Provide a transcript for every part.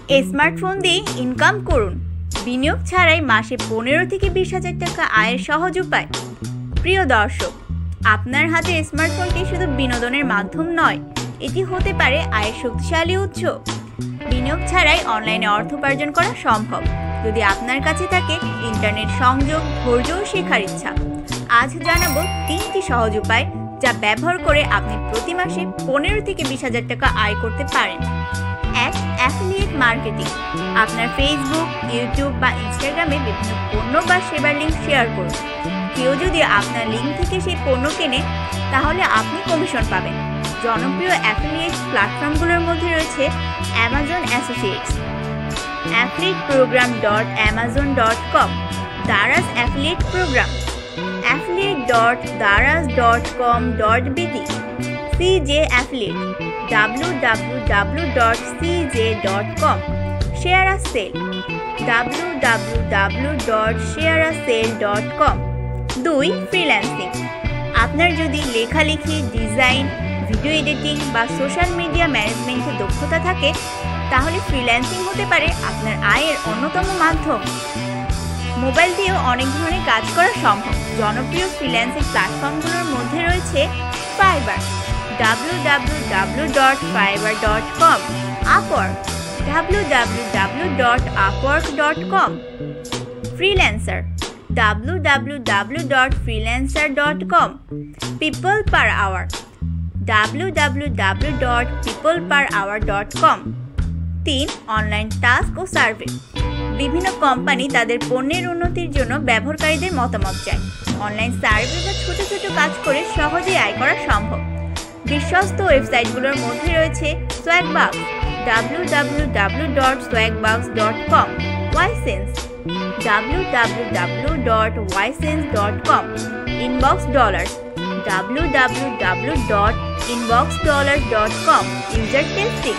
Smartphone দিয়ে income করুন, বিনিয়োগ ছাড়াই মাসে 15 থেকে 20,000 টাকা আয়ের সহজ উপায়। প্রিয় দর্শক, আপনার হাতে স্মার্টফোনটি শুধু বিনোদনের মাধ্যম নয়, এটি হতে পারে আয়ের শক্তিশালী উৎস। বিনিয়োগ ছাড়াই অনলাইনে অর্থ উপার্জন করা সম্ভব, যদি আপনার কাছে থাকে ইন্টারনেট সংযোগ, ধৈর্য ও শেখার ইচ্ছা। আজ জানাবো 3টি সহজ উপায় যা ব্যবহার করে আপনি প্রতি মাসে 15 থেকে 20,000 টাকা আয় করতে পারেন। 1. Affiliate marketing. আপনার ফেসবুক, ইউটিউব বা ইনস্টাগ্রামে বিভিন্ন পণ্য বা সেবার লিঙ্ক শেয়ার করুন। কেউ যদি আপনার লিঙ্ক থেকে সেই পণ্য কেনে, তাহলে আপনি কমিশন পাবেন। জনপ্রিয় অ্যাফিলিয়েট প্ল্যাটফর্মগুলোর মধ্যে রয়েছে Amazon associates, affiliateprogram.amazon.com, Daraz affiliate programme, affiliate.daraz.com.bt, CJ Affiliate, www.cj.com, ShareASale, www.shareasale.com। 2. Freelancing. আপনার যদি লেখালেখি, ডিজাইন, ভিডিও এডিটিং বা সোশ্যাল মিডিয়া ম্যানেজমেন্টে দক্ষতা থাকে, তাহলে ফ্রিল্যান্সিং হতে পারে আপনার আয়ের অন্যতম মাধ্যম। মোবাইল দিয়েও অনেক ধরনের কাজ করা সম্ভব। জনপ্রিয় ফ্রিল্যান্সিং প্ল্যাটফর্মগুলোর মধ্যে রয়েছে Fiverr, www.fiverr.com, Upwork, www.upwork.com, Freelancer, www.freelancer.com, people per hour, www.peopleperhour.com। 3. Online task ও সার্ভে। বিভিন্ন কোম্পানি তাদের পণ্যের উন্নতির জন্য ব্যবহারকারীদের মতামত চায়। অনলাইন সার্ভে বা ছোট ছোট কাজ করে সহজেই আয় করা সম্ভব। বিশ্বস্ত ওয়েবসাইটগুলোর মধ্যে রয়েছে সোয়াগবাক্স, www.swagbucks.com, ওয়াইসেন্স, www.ysense.com, inbox dollars, www.inboxdollars.com, user testing,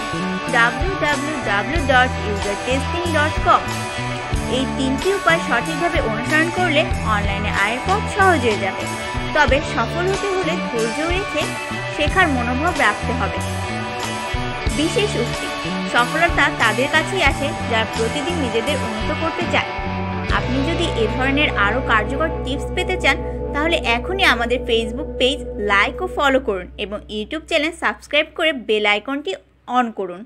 www.usertesting.com। এই 3টি উপায় সঠিকভাবে অনুসরণ করলে অনলাইনে আয়ের পথ সহজ হয়ে যাবে। তবে সফল হতে হলে ধৈর্য রেখে শেখার মনোভাব রাখতে হবে। বিশেষ উক্তি: সফলতা তাদের কাছেই আসে যারা প্রতিদিন নিজেদের উন্নত করতে চায়। আপনি যদি এ ধরনের আরও কার্যকর টিপস পেতে চান, তাহলে এখনই আমাদের ফেসবুক পেজ লাইক ও ফলো করুন এবং ইউটিউব চ্যানেল সাবস্ক্রাইব করে বেল আইকনটি অন করুন।